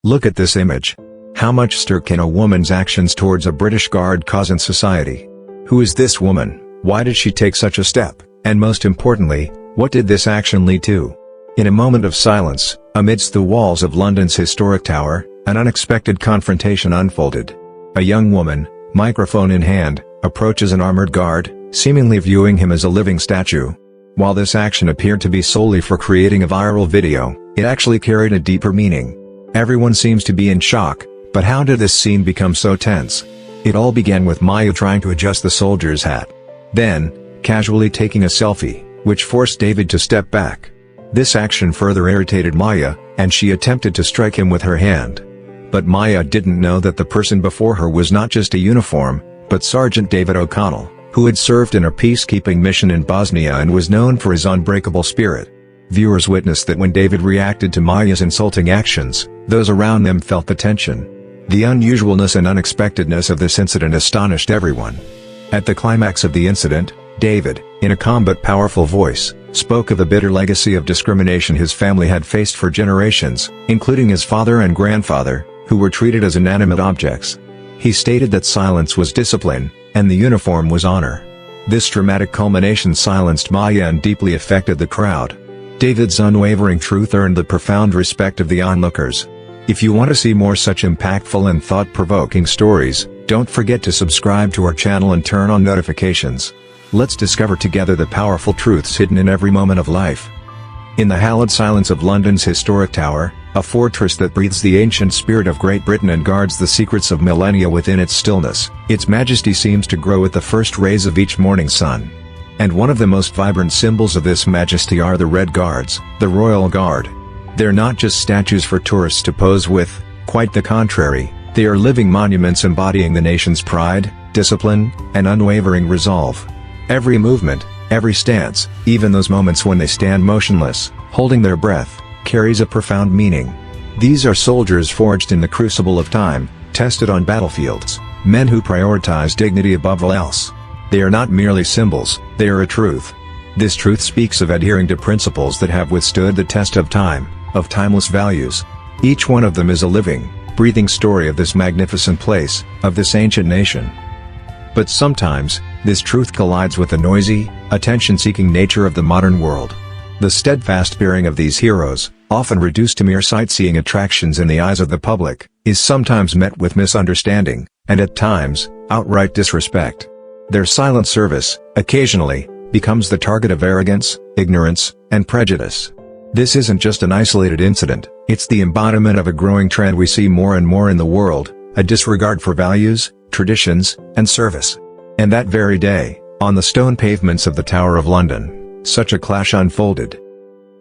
Look at this image. How much stir can a woman's actions towards a British guard cause in society? Who is this woman? Why did she take such a step? And most importantly, what did this action lead to? In a moment of silence, amidst the walls of London's historic tower, an unexpected confrontation unfolded. A young woman, microphone in hand, approaches an armored guard, seemingly viewing him as a living statue. While this action appeared to be solely for creating a viral video, it actually carried a deeper meaning. Everyone seems to be in shock, but how did this scene become so tense? It all began with Maya trying to adjust the soldier's hat. Then, casually taking a selfie, which forced David to step back. This action further irritated Maya, and she attempted to strike him with her hand. But Maya didn't know that the person before her was not just a uniform, but Sergeant David O'Connell, who had served in a peacekeeping mission in Bosnia and was known for his unbreakable spirit. Viewers witnessed that when David reacted to Maya's insulting actions, those around them felt the tension. The unusualness and unexpectedness of this incident astonished everyone. At the climax of the incident, David, in a calm but powerful voice, spoke of the bitter legacy of discrimination his family had faced for generations, including his father and grandfather, who were treated as inanimate objects. He stated that silence was discipline, and the uniform was honor. This dramatic culmination silenced Maya and deeply affected the crowd. David's unwavering truth earned the profound respect of the onlookers. If you want to see more such impactful and thought-provoking stories, don't forget to subscribe to our channel and turn on notifications. Let's discover together the powerful truths hidden in every moment of life. In the hallowed silence of London's historic tower, a fortress that breathes the ancient spirit of Great Britain and guards the secrets of millennia within its stillness, its majesty seems to grow with the first rays of each morning sun. And one of the most vibrant symbols of this majesty are the Red Guards, the Royal Guard. They're not just statues for tourists to pose with, quite the contrary, they are living monuments embodying the nation's pride, discipline, and unwavering resolve. Every movement, every stance, even those moments when they stand motionless, holding their breath, carries a profound meaning. These are soldiers forged in the crucible of time, tested on battlefields, men who prioritize dignity above all else. They are not merely symbols, they are a truth. This truth speaks of adhering to principles that have withstood the test of time, of timeless values. Each one of them is a living, breathing story of this magnificent place, of this ancient nation. But sometimes, this truth collides with the noisy, attention-seeking nature of the modern world. The steadfast bearing of these heroes, often reduced to mere sightseeing attractions in the eyes of the public, is sometimes met with misunderstanding, and at times, outright disrespect. Their silent service, occasionally, becomes the target of arrogance, ignorance, and prejudice. This isn't just an isolated incident, it's the embodiment of a growing trend we see more and more in the world, a disregard for values, traditions, and service. And that very day, on the stone pavements of the Tower of London, such a clash unfolded.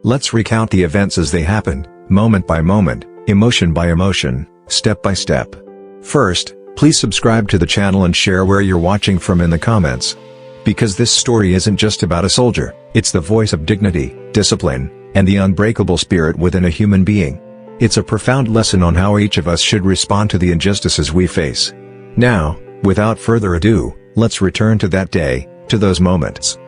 Let's recount the events as they happened, moment by moment, emotion by emotion, step by step. First, please subscribe to the channel and share where you're watching from in the comments. Because this story isn't just about a soldier, it's the voice of dignity, discipline, and the unbreakable spirit within a human being. It's a profound lesson on how each of us should respond to the injustices we face. Now, without further ado, let's return to that day, to those moments.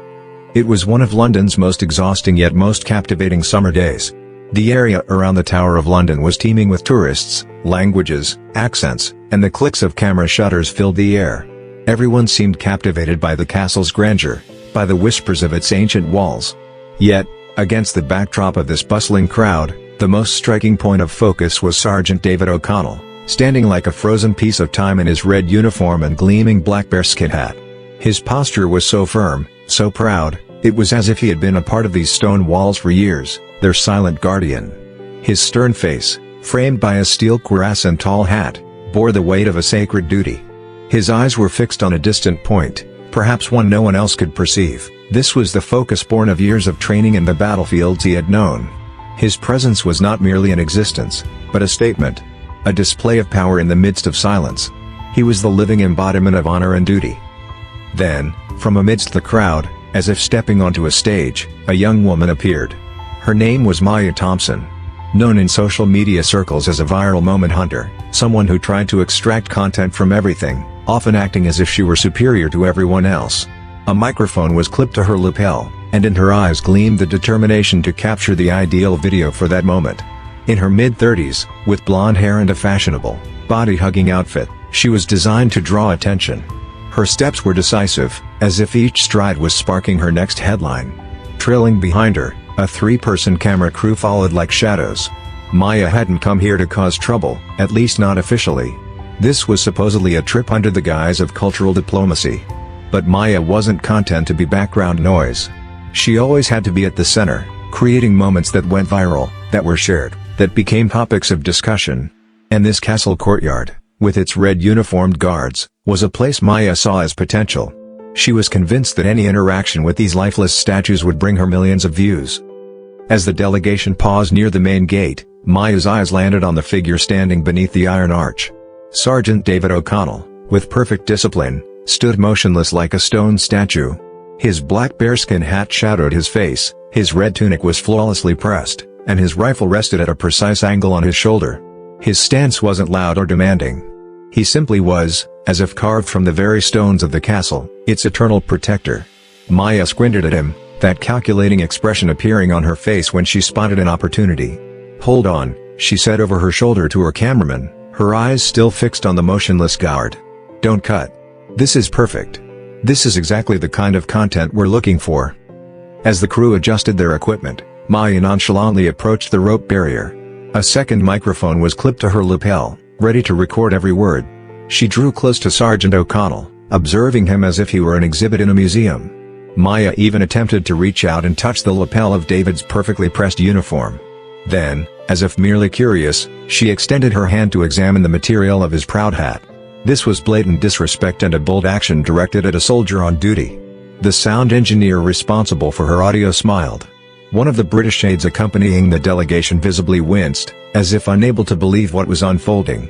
It was one of London's most exhausting yet most captivating summer days. The area around the Tower of London was teeming with tourists, languages, accents, and the clicks of camera shutters filled the air. Everyone seemed captivated by the castle's grandeur, by the whispers of its ancient walls. Yet, against the backdrop of this bustling crowd, the most striking point of focus was Sergeant David O'Connell, standing like a frozen piece of time in his red uniform and gleaming black bearskin hat. His posture was so firm, so proud, it was as if he had been a part of these stone walls for years, their silent guardian. His stern face, framed by a steel cuirass and tall hat, bore the weight of a sacred duty. His eyes were fixed on a distant point, perhaps one no one else could perceive. This was the focus born of years of training in the battlefields he had known. His presence was not merely an existence, but a statement. A display of power in the midst of silence. He was the living embodiment of honor and duty. Then, from amidst the crowd, as if stepping onto a stage, a young woman appeared. Her name was Maya Thompson. Known in social media circles as a viral moment hunter, someone who tried to extract content from everything, often acting as if she were superior to everyone else. A microphone was clipped to her lapel, and in her eyes gleamed the determination to capture the ideal video for that moment. In her mid-30s, with blonde hair and a fashionable, body-hugging outfit, she was designed to draw attention. Her steps were decisive, as if each stride was sparking her next headline. Trailing behind her, a three-person camera crew followed like shadows. Maya hadn't come here to cause trouble, at least not officially. This was supposedly a trip under the guise of cultural diplomacy. But Maya wasn't content to be background noise. She always had to be at the center, creating moments that went viral, that were shared, that became topics of discussion. And this castle courtyard, with its red uniformed guards, was a place Maya saw as potential. She was convinced that any interaction with these lifeless statues would bring her millions of views. As the delegation paused near the main gate, Maya's eyes landed on the figure standing beneath the iron arch. Sergeant David O'Connell, with perfect discipline, stood motionless like a stone statue. His black bearskin hat shadowed his face, his red tunic was flawlessly pressed, and his rifle rested at a precise angle on his shoulder. His stance wasn't loud or demanding. He simply was, as if carved from the very stones of the castle, its eternal protector. Maya squinted at him, that calculating expression appearing on her face when she spotted an opportunity. "Hold on," she said over her shoulder to her cameraman, her eyes still fixed on the motionless guard. "Don't cut. This is perfect. This is exactly the kind of content we're looking for." As the crew adjusted their equipment, Maya nonchalantly approached the rope barrier. A second microphone was clipped to her lapel, ready to record every word. She drew close to Sergeant O'Connell, observing him as if he were an exhibit in a museum. Maya even attempted to reach out and touch the lapel of David's perfectly pressed uniform. Then, as if merely curious, she extended her hand to examine the material of his proud hat. This was blatant disrespect and a bold action directed at a soldier on duty. The sound engineer responsible for her audio smiled. One of the British aides accompanying the delegation visibly winced, as if unable to believe what was unfolding.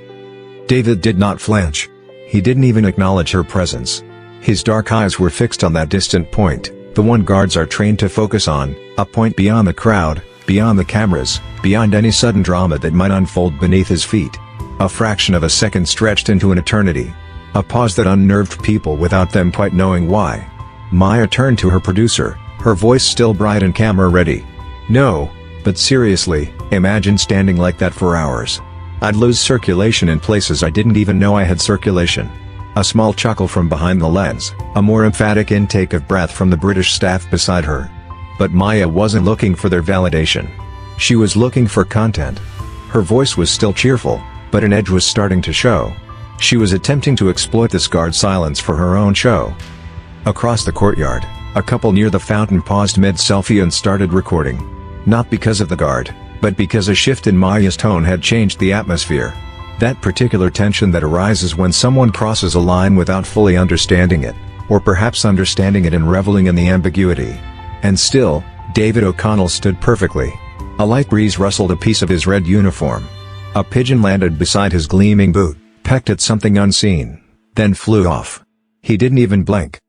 David did not flinch. He didn't even acknowledge her presence. His dark eyes were fixed on that distant point, the one guards are trained to focus on, a point beyond the crowd, beyond the cameras, beyond any sudden drama that might unfold beneath his feet. A fraction of a second stretched into an eternity. A pause that unnerved people without them quite knowing why. Maya turned to her producer, her voice still bright and camera-ready. "No, but seriously, imagine standing like that for hours. I'd lose circulation in places I didn't even know I had circulation." A small chuckle from behind the lens, a more emphatic intake of breath from the British staff beside her. But Maya wasn't looking for their validation. She was looking for content. Her voice was still cheerful, but an edge was starting to show. She was attempting to exploit this guard's silence for her own show. Across the courtyard, a couple near the fountain paused mid-selfie and started recording. Not because of the guard, but because a shift in Maya's tone had changed the atmosphere. That particular tension that arises when someone crosses a line without fully understanding it, or perhaps understanding it and reveling in the ambiguity. And still, David O'Connell stood perfectly. A light breeze rustled a piece of his red uniform. A pigeon landed beside his gleaming boot, pecked at something unseen, then flew off. He didn't even blink.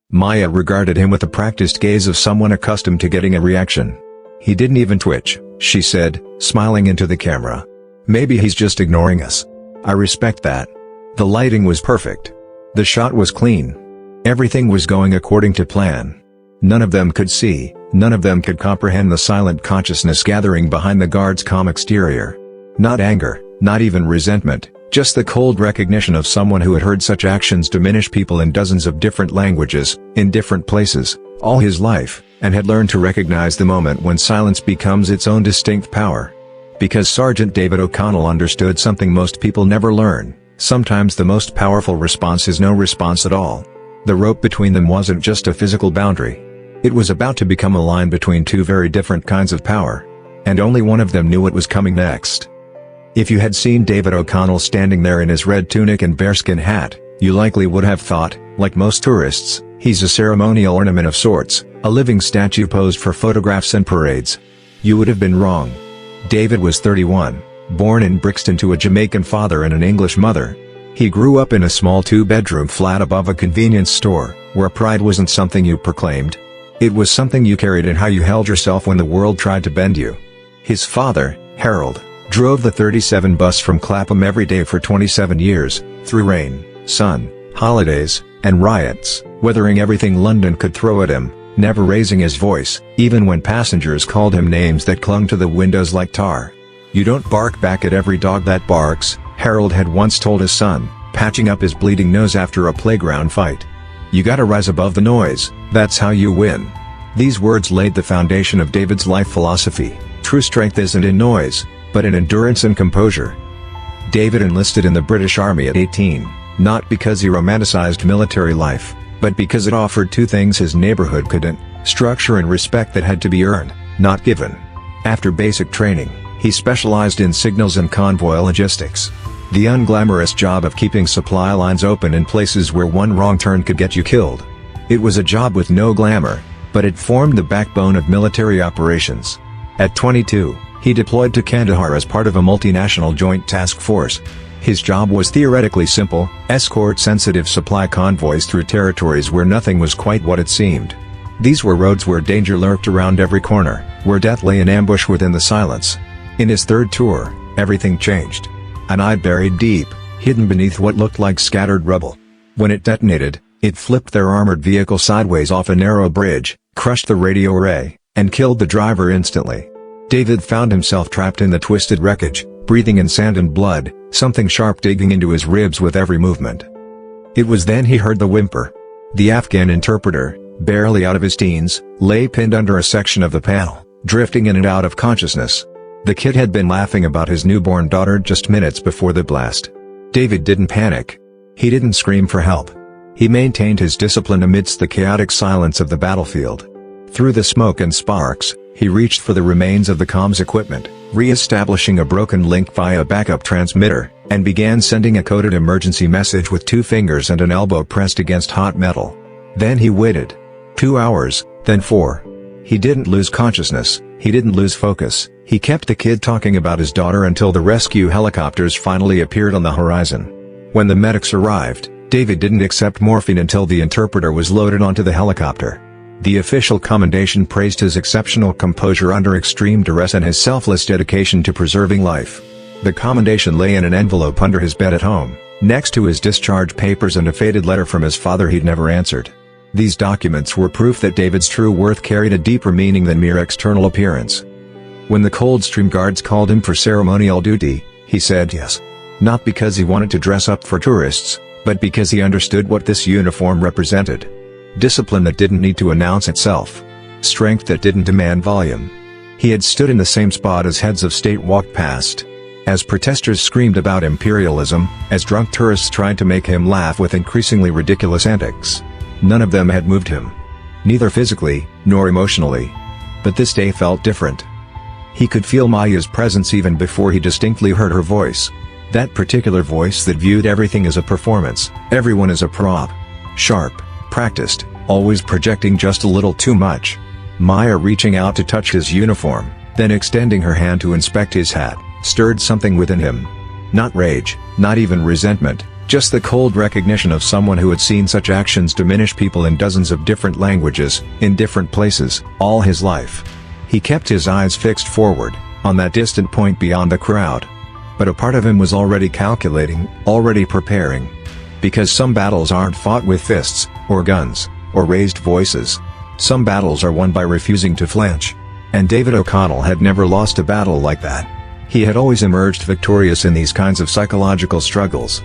Maya regarded him with the practiced gaze of someone accustomed to getting a reaction. "He didn't even twitch," she said, smiling into the camera. "Maybe he's just ignoring us. I respect that." The lighting was perfect. The shot was clean. Everything was going according to plan. None of them could see, none of them could comprehend the silent consciousness gathering behind the guard's calm exterior. Not anger, not even resentment, just the cold recognition of someone who had heard such actions diminish people in dozens of different languages, in different places, all his life, and had learned to recognize the moment when silence becomes its own distinct power. Because Sergeant David O'Connell understood something most people never learn, sometimes the most powerful response is no response at all. The rope between them wasn't just a physical boundary. It was about to become a line between two very different kinds of power. And only one of them knew what was coming next. If you had seen David O'Connell standing there in his red tunic and bearskin hat, you likely would have thought, like most tourists, he's a ceremonial ornament of sorts, a living statue posed for photographs and parades. You would have been wrong. David was 31, born in Brixton to a Jamaican father and an English mother. He grew up in a small two-bedroom flat above a convenience store, where pride wasn't something you proclaimed. It was something you carried in how you held yourself when the world tried to bend you. His father, Harold, drove the 37 bus from Clapham every day for 27 years, through rain, sun, holidays, and riots, weathering everything London could throw at him, never raising his voice, even when passengers called him names that clung to the windows like tar. "You don't bark back at every dog that barks," Harold had once told his son, patching up his bleeding nose after a playground fight. "You gotta rise above the noise, that's how you win." These words laid the foundation of David's life philosophy: true strength isn't in noise, but in endurance and composure. David enlisted in the British Army at 18, not because he romanticized military life, but because it offered two things his neighborhood couldn't: structure and respect that had to be earned, not given. After basic training, he specialized in signals and convoy logistics. The unglamorous job of keeping supply lines open in places where one wrong turn could get you killed. It was a job with no glamour, but it formed the backbone of military operations. At 22, he deployed to Kandahar as part of a multinational joint task force. His job was theoretically simple: escort sensitive supply convoys through territories where nothing was quite what it seemed. These were roads where danger lurked around every corner, where death lay in ambush within the silence. In his third tour, everything changed. An eye buried deep, hidden beneath what looked like scattered rubble. When it detonated, it flipped their armored vehicle sideways off a narrow bridge, crushed the radio array, and killed the driver instantly. David found himself trapped in the twisted wreckage, breathing in sand and blood, something sharp digging into his ribs with every movement. It was then he heard the whimper. The Afghan interpreter, barely out of his teens, lay pinned under a section of the panel, drifting in and out of consciousness. The kid had been laughing about his newborn daughter just minutes before the blast. David didn't panic. He didn't scream for help. He maintained his discipline amidst the chaotic silence of the battlefield. Through the smoke and sparks, he reached for the remains of the comms equipment, re-establishing a broken link via a backup transmitter, and began sending a coded emergency message with 2 fingers and an elbow pressed against hot metal. Then he waited. 2 hours, then 4. He didn't lose consciousness, he didn't lose focus, he kept the kid talking about his daughter until the rescue helicopters finally appeared on the horizon. When the medics arrived, David didn't accept morphine until the interpreter was loaded onto the helicopter. The official commendation praised his exceptional composure under extreme duress and his selfless dedication to preserving life. The commendation lay in an envelope under his bed at home, next to his discharge papers and a faded letter from his father he'd never answered. These documents were proof that David's true worth carried a deeper meaning than mere external appearance. When the Coldstream Guards called him for ceremonial duty, he said yes. Not because he wanted to dress up for tourists, but because he understood what this uniform represented. Discipline that didn't need to announce itself. Strength that didn't demand volume. He had stood in the same spot as heads of state walked past. As protesters screamed about imperialism, as drunk tourists tried to make him laugh with increasingly ridiculous antics. None of them had moved him. Neither physically, nor emotionally. But this day felt different. He could feel Maya's presence even before he distinctly heard her voice. That particular voice that viewed everything as a performance, everyone as a prop. Sharp, practiced, always projecting just a little too much. Maya reaching out to touch his uniform, then extending her hand to inspect his hat, stirred something within him. Not rage, not even resentment, just the cold recognition of someone who had seen such actions diminish people in dozens of different languages, in different places, all his life. He kept his eyes fixed forward, on that distant point beyond the crowd. But a part of him was already calculating, already preparing. Because some battles aren't fought with fists, or guns, or raised voices. Some battles are won by refusing to flinch. And David O'Connell had never lost a battle like that. He had always emerged victorious in these kinds of psychological struggles.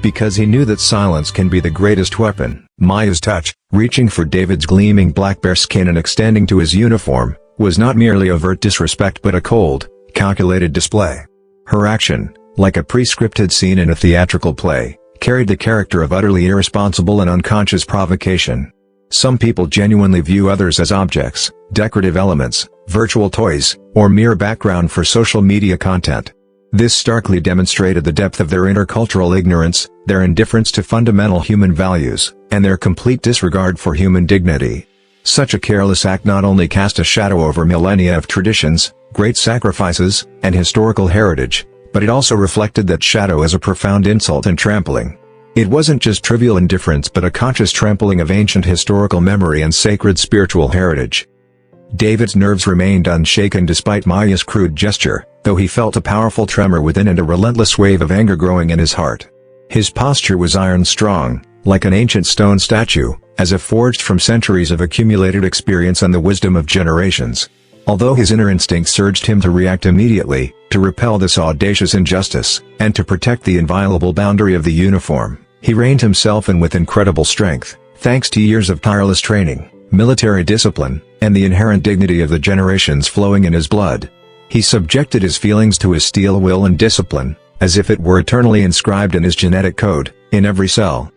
Because he knew that silence can be the greatest weapon. Maya's touch, reaching for David's gleaming black bear skin and extending to his uniform, was not merely overt disrespect but a cold, calculated display. Her action, like a pre-scripted scene in a theatrical play, carried the character of utterly irresponsible and unconscious provocation. Some people genuinely view others as objects, decorative elements, virtual toys, or mere background for social media content. This starkly demonstrated the depth of their intercultural ignorance, their indifference to fundamental human values, and their complete disregard for human dignity. Such a careless act not only cast a shadow over millennia of traditions, great sacrifices, and historical heritage, but it also reflected that shadow as a profound insult and trampling. It wasn't just trivial indifference but a conscious trampling of ancient historical memory and sacred spiritual heritage. David's nerves remained unshaken despite Maya's crude gesture, though he felt a powerful tremor within and a relentless wave of anger growing in his heart. His posture was iron-strong, like an ancient stone statue, as if forged from centuries of accumulated experience and the wisdom of generations. Although his inner instincts urged him to react immediately, to repel this audacious injustice, and to protect the inviolable boundary of the uniform, he reined himself in with incredible strength, thanks to years of tireless training, military discipline, and the inherent dignity of the generations flowing in his blood. He subjected his feelings to his steel will and discipline, as if it were eternally inscribed in his genetic code, in every cell.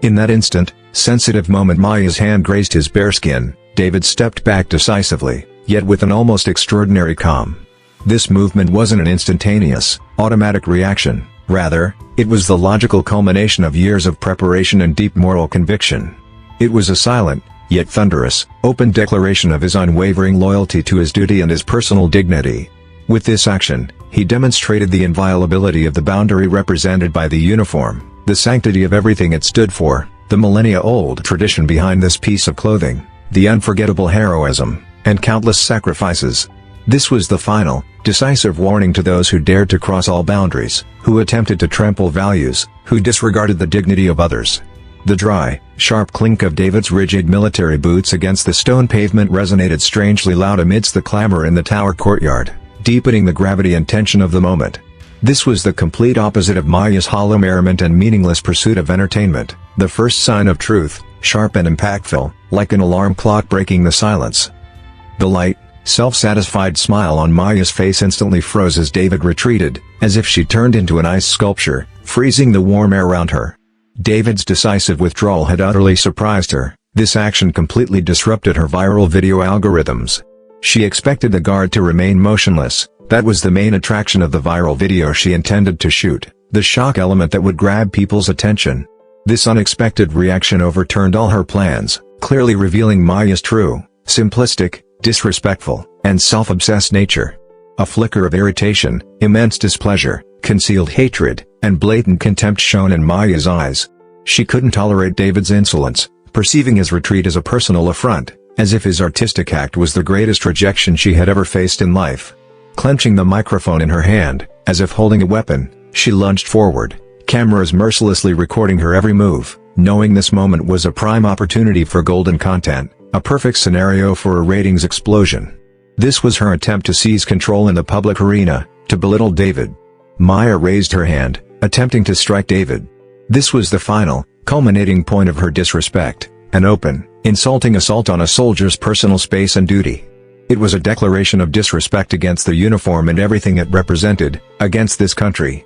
In that instant, sensitive moment Maya's hand grazed his bare skin, David stepped back decisively, yet with an almost extraordinary calm. This movement wasn't an instantaneous, automatic reaction, rather, it was the logical culmination of years of preparation and deep moral conviction. It was a silent, yet thunderous, open declaration of his unwavering loyalty to his duty and his personal dignity. With this action, he demonstrated the inviolability of the boundary represented by the uniform, the sanctity of everything it stood for, the millennia-old tradition behind this piece of clothing, the unforgettable heroism, and countless sacrifices. This was the final, decisive warning to those who dared to cross all boundaries, who attempted to trample values, who disregarded the dignity of others. The dry, sharp clink of David's rigid military boots against the stone pavement resonated strangely loud amidst the clamor in the tower courtyard, deepening the gravity and tension of the moment. This was the complete opposite of Maya's hollow merriment and meaningless pursuit of entertainment, the first sign of truth, sharp and impactful, like an alarm clock breaking the silence. The light, self-satisfied smile on Maya's face instantly froze as David retreated, as if she turned into an ice sculpture, freezing the warm air around her. David's decisive withdrawal had utterly surprised her. This action completely disrupted her viral video algorithms. She expected the guard to remain motionless. That was the main attraction of the viral video she intended to shoot, the shock element that would grab people's attention. This unexpected reaction overturned all her plans, clearly revealing Maya's true, simplistic, disrespectful, and self-obsessed nature. A flicker of irritation, immense displeasure, concealed hatred, and blatant contempt shone in Maya's eyes. She couldn't tolerate David's insolence, perceiving his retreat as a personal affront, as if his artistic act was the greatest rejection she had ever faced in life. Clenching the microphone in her hand, as if holding a weapon, she lunged forward, cameras mercilessly recording her every move, knowing this moment was a prime opportunity for golden content, a perfect scenario for a ratings explosion. This was her attempt to seize control in the public arena, to belittle David. Maya raised her hand, attempting to strike David. This was the final, culminating point of her disrespect, an open, insulting assault on a soldier's personal space and duty. It was a declaration of disrespect against the uniform and everything it represented, against this country.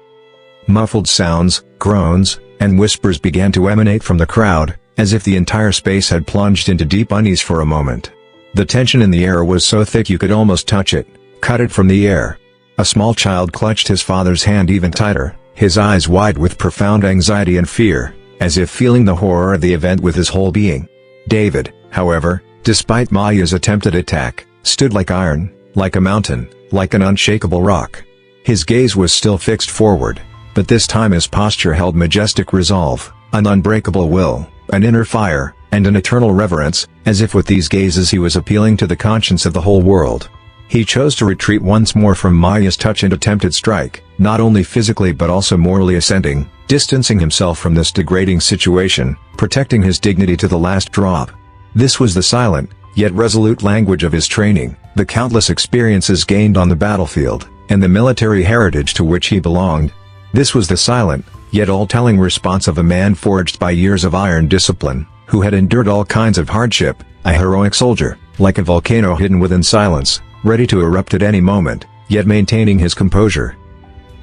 Muffled sounds, groans, and whispers began to emanate from the crowd, as if the entire space had plunged into deep unease for a moment. The tension in the air was so thick you could almost touch it, cut it from the air. A small child clutched his father's hand even tighter, his eyes wide with profound anxiety and fear, as if feeling the horror of the event with his whole being. David, however, despite Maya's attempted attack, stood like iron, like a mountain, like an unshakable rock. His gaze was still fixed forward, but this time his posture held majestic resolve, an unbreakable will, an inner fire, and an eternal reverence, as if with these gazes he was appealing to the conscience of the whole world. He chose to retreat once more from Maya's touch and attempted strike, not only physically but also morally ascending, distancing himself from this degrading situation, protecting his dignity to the last drop. This was the silent, yet resolute language of his training, the countless experiences gained on the battlefield, and the military heritage to which he belonged. This was the silent, yet all-telling response of a man forged by years of iron discipline, who had endured all kinds of hardship, a heroic soldier, like a volcano hidden within silence, ready to erupt at any moment, yet maintaining his composure.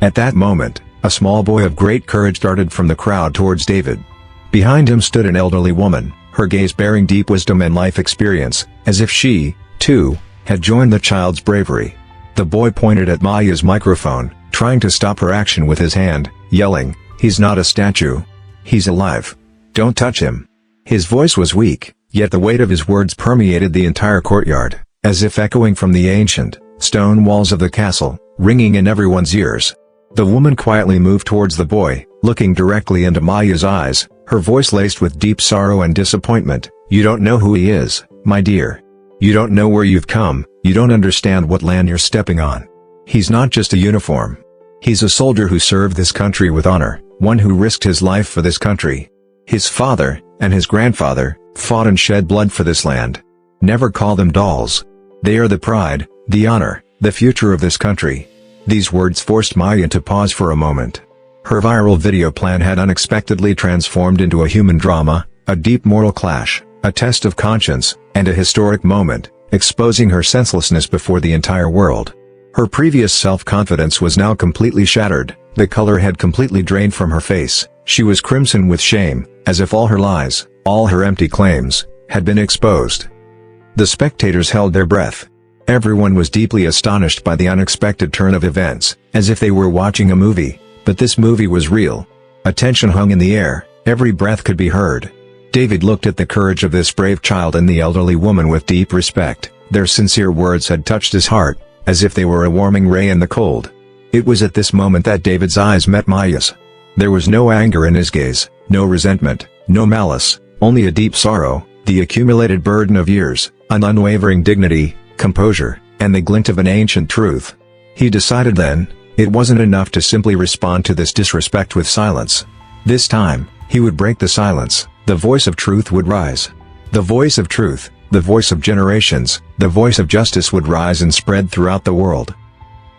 At that moment, a small boy of great courage darted from the crowd towards David. Behind him stood an elderly woman, her gaze bearing deep wisdom and life experience, as if she, too, had joined the child's bravery. The boy pointed at Maya's microphone, trying to stop her action with his hand, yelling, "He's not a statue. He's alive. Don't touch him." His voice was weak, yet the weight of his words permeated the entire courtyard, as if echoing from the ancient, stone walls of the castle, ringing in everyone's ears. The woman quietly moved towards the boy, looking directly into Maya's eyes, her voice laced with deep sorrow and disappointment. "You don't know who he is, my dear. You don't know where you've come, you don't understand what land you're stepping on. He's not just a uniform. He's a soldier who served this country with honor, one who risked his life for this country. His father, and his grandfather, fought and shed blood for this land. Never call them dolls. They are the pride, The honor, the future of this country. These words forced Maya to pause for a moment. Her viral video plan had unexpectedly transformed into a human drama, a deep moral clash, a test of conscience, and a historic moment, exposing her senselessness before the entire world. Her previous self-confidence was now completely shattered, the color had completely drained from her face, she was crimson with shame, as if all her lies, all her empty claims, had been exposed. The spectators held their breath. Everyone was deeply astonished by the unexpected turn of events, as if they were watching a movie, but this movie was real. Attention hung in the air, every breath could be heard. David looked at the courage of this brave child and the elderly woman with deep respect. Their sincere words had touched his heart, as if they were a warming ray in the cold. It was at this moment that David's eyes met Maya's. There was no anger in his gaze, no resentment, no malice, only a deep sorrow, the accumulated burden of years, an unwavering dignity, composure, and the glint of an ancient truth. He decided then, it wasn't enough to simply respond to this disrespect with silence. This time, he would break the silence, the voice of truth would rise. The voice of truth, the voice of generations, the voice of justice would rise and spread throughout the world.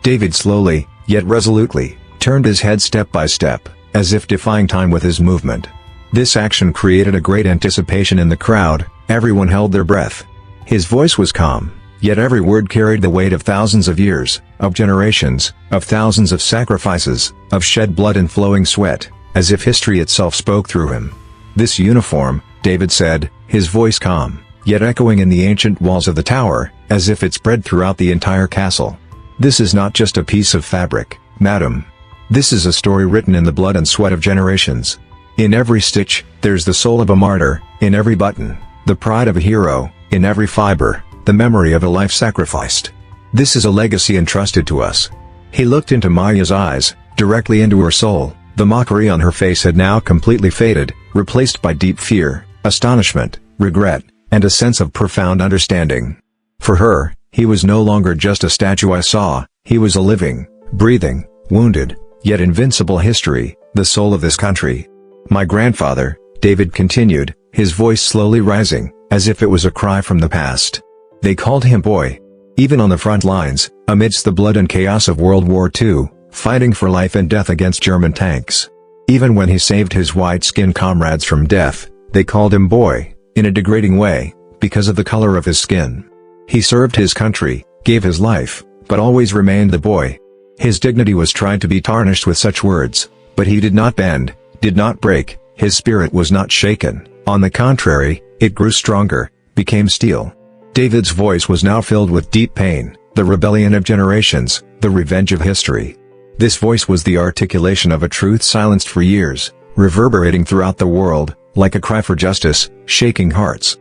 David slowly, yet resolutely, turned his head step by step, as if defying time with his movement. This action created a great anticipation in the crowd, everyone held their breath. His voice was calm, yet every word carried the weight of thousands of years, of generations, of thousands of sacrifices, of shed blood and flowing sweat, as if history itself spoke through him. This uniform, David said, his voice calm, yet echoing in the ancient walls of the tower, as if it spread throughout the entire castle. This is not just a piece of fabric, madam. This is a story written in the blood and sweat of generations. In every stitch, there's the soul of a martyr, in every button, the pride of a hero, in every fiber, the memory of a life sacrificed. This is a legacy entrusted to us. He looked into Maya's eyes, directly into her soul. The mockery on her face had now completely faded, replaced by deep fear, astonishment, regret, and a sense of profound understanding. For her, he was no longer just a statue I saw, he was a living, breathing, wounded, yet invincible history, the soul of this country. My grandfather, David continued, his voice slowly rising, as if it was a cry from the past. They called him boy. Even on the front lines, amidst the blood and chaos of World War II, fighting for life and death against German tanks. Even when he saved his white-skinned comrades from death, they called him boy, in a degrading way, because of the color of his skin. He served his country, gave his life, but always remained the boy. His dignity was tried to be tarnished with such words, but he did not bend, did not break, his spirit was not shaken, on the contrary, it grew stronger, became steel. David's voice was now filled with deep pain, the rebellion of generations, the revenge of history. This voice was the articulation of a truth silenced for years, reverberating throughout the world, like a cry for justice, shaking hearts.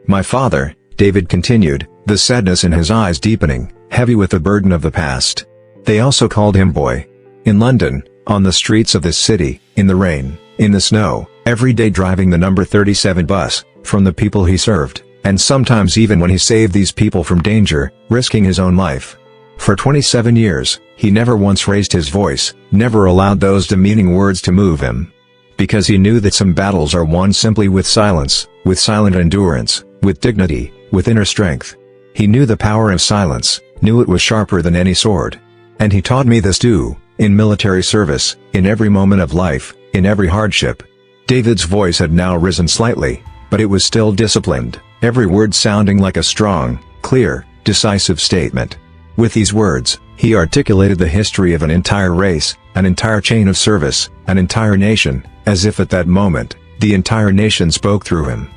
My father, David continued, the sadness in his eyes deepening, heavy with the burden of the past. They also called him boy. In London, on the streets of this city, in the rain, in the snow, every day driving the number 37 bus, from the people he served, and sometimes even when he saved these people from danger, risking his own life. For 27 years, he never once raised his voice, never allowed those demeaning words to move him. Because he knew that some battles are won simply with silence, with silent endurance, with dignity, with inner strength. He knew the power of silence, knew it was sharper than any sword. And he taught me this too, in military service, in every moment of life, in every hardship. David's voice had now risen slightly, but it was still disciplined, every word sounding like a strong, clear, decisive statement. With these words, he articulated the history of an entire race, an entire chain of service, an entire nation, as if at that moment, the entire nation spoke through him.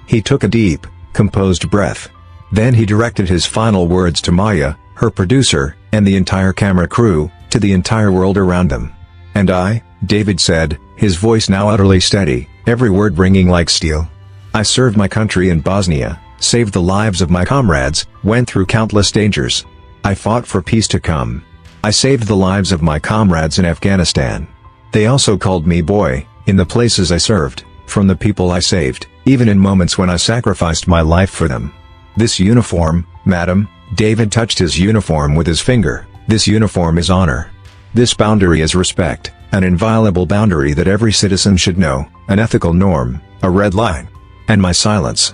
He took a deep, composed breath. Then he directed his final words to Maya, her producer, and the entire camera crew, to the entire world around them. And I, David said, his voice now utterly steady, every word ringing like steel. I served my country in Bosnia, saved the lives of my comrades, went through countless dangers. I fought for peace to come. I saved the lives of my comrades in Afghanistan. They also called me boy, in the places I served, from the people I saved, even in moments when I sacrificed my life for them. This uniform, madam, David touched his uniform with his finger, this uniform is honor. This boundary is respect, an inviolable boundary that every citizen should know, an ethical norm, a red line. And my silence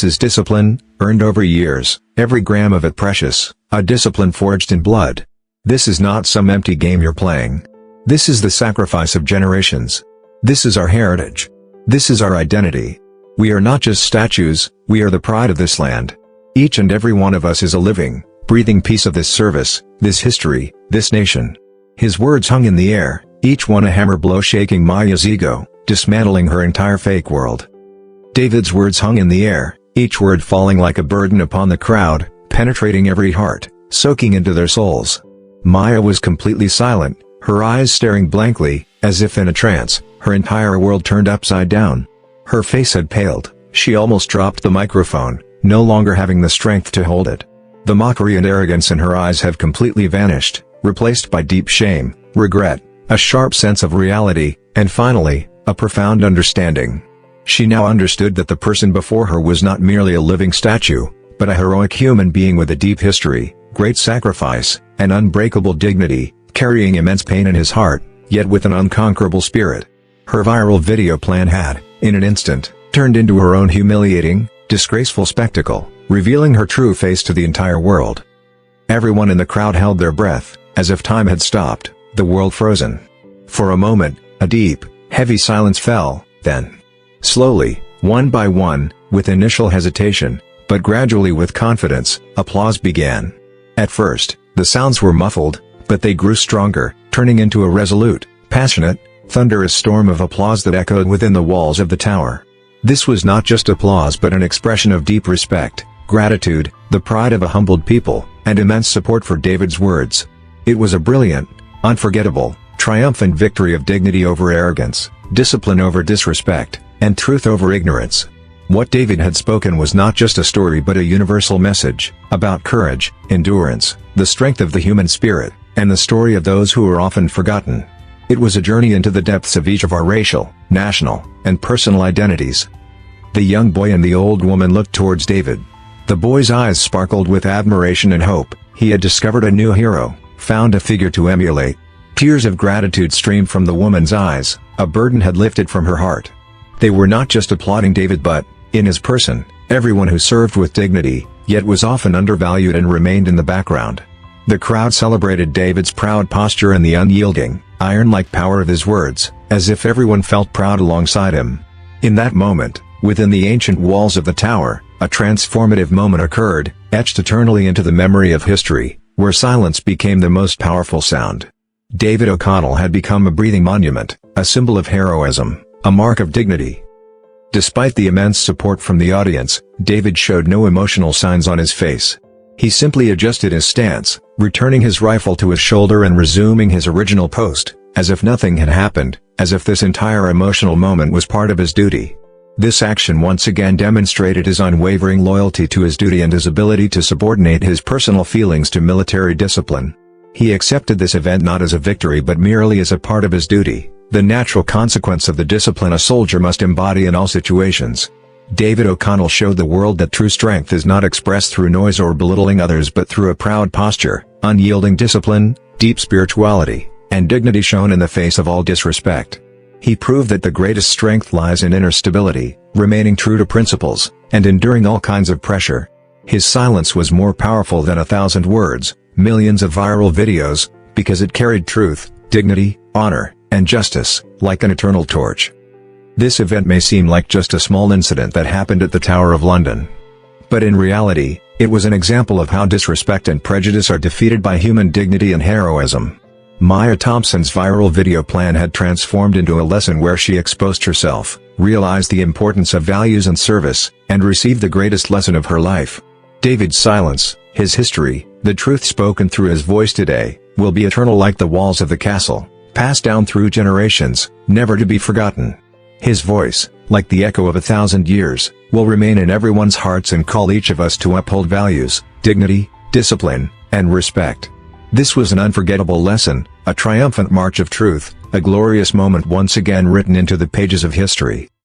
is discipline, earned over years, every gram of it precious, a discipline forged in blood. This is not some empty game you're playing. This is the sacrifice of generations. This is our heritage. This is our identity. We are not just statues, we are the pride of this land. Each and every one of us is a living, breathing piece of this service, this history, this nation. His words hung in the air, each one a hammer blow shaking Maya's ego, dismantling her entire fake world. David's words hung in the air, each word falling like a burden upon the crowd, penetrating every heart, soaking into their souls. Maya was completely silent, her eyes staring blankly, as if in a trance, her entire world turned upside down. Her face had paled, she almost dropped the microphone, no longer having the strength to hold it. The mockery and arrogance in her eyes have completely vanished, replaced by deep shame, regret, a sharp sense of reality, and finally, a profound understanding. She now understood that the person before her was not merely a living statue, but a heroic human being with a deep history, great sacrifice, and unbreakable dignity, carrying immense pain in his heart, yet with an unconquerable spirit. Her viral video plan had, in an instant, turned into her own humiliating, disgraceful spectacle, revealing her true face to the entire world. Everyone in the crowd held their breath, as if time had stopped, the world frozen. For a moment, a deep, heavy silence fell, then, slowly, one by one, with initial hesitation, but gradually with confidence, applause began. At first, the sounds were muffled, but they grew stronger, turning into a resolute, passionate, thunderous storm of applause that echoed within the walls of the tower. This was not just applause but an expression of deep respect, gratitude, the pride of a humbled people, and immense support for David's words. It was a brilliant, unforgettable, triumphant victory of dignity over arrogance, discipline over disrespect, and truth over ignorance. What David had spoken was not just a story but a universal message, about courage, endurance, the strength of the human spirit, and the story of those who are often forgotten. It was a journey into the depths of each of our racial, national, and personal identities. The young boy and the old woman looked towards David. The boy's eyes sparkled with admiration and hope. He had discovered a new hero, found a figure to emulate. Tears of gratitude streamed from the woman's eyes, a burden had lifted from her heart. They were not just applauding David but, in his person, everyone who served with dignity, yet was often undervalued and remained in the background. The crowd celebrated David's proud posture and the unyielding, iron-like power of his words, as if everyone felt proud alongside him. In that moment, within the ancient walls of the tower, a transformative moment occurred, etched eternally into the memory of history, where silence became the most powerful sound. David O'Connell had become a breathing monument, a symbol of heroism, a mark of dignity. Despite the immense support from the audience, David showed no emotional signs on his face. He simply adjusted his stance, returning his rifle to his shoulder and resuming his original post, as if nothing had happened, as if this entire emotional moment was part of his duty. This action once again demonstrated his unwavering loyalty to his duty and his ability to subordinate his personal feelings to military discipline. He accepted this event not as a victory but merely as a part of his duty, the natural consequence of the discipline a soldier must embody in all situations. David O'Connell showed the world that true strength is not expressed through noise or belittling others but through a proud posture, unyielding discipline, deep spirituality, and dignity shown in the face of all disrespect. He proved that the greatest strength lies in inner stability, remaining true to principles, and enduring all kinds of pressure. His silence was more powerful than 1,000 words, millions of viral videos, because it carried truth, dignity, honor, and justice, like an eternal torch. This event may seem like just a small incident that happened at the Tower of London. But in reality, it was an example of how disrespect and prejudice are defeated by human dignity and heroism. Maya Thompson's viral video plan had transformed into a lesson where she exposed herself, realized the importance of values and service, and received the greatest lesson of her life. David's silence, his history, the truth spoken through his voice today, will be eternal like the walls of the castle, passed down through generations, never to be forgotten. His voice, like the echo of 1,000 years, will remain in everyone's hearts and call each of us to uphold values, dignity, discipline, and respect. This was an unforgettable lesson, a triumphant march of truth, a glorious moment once again written into the pages of history.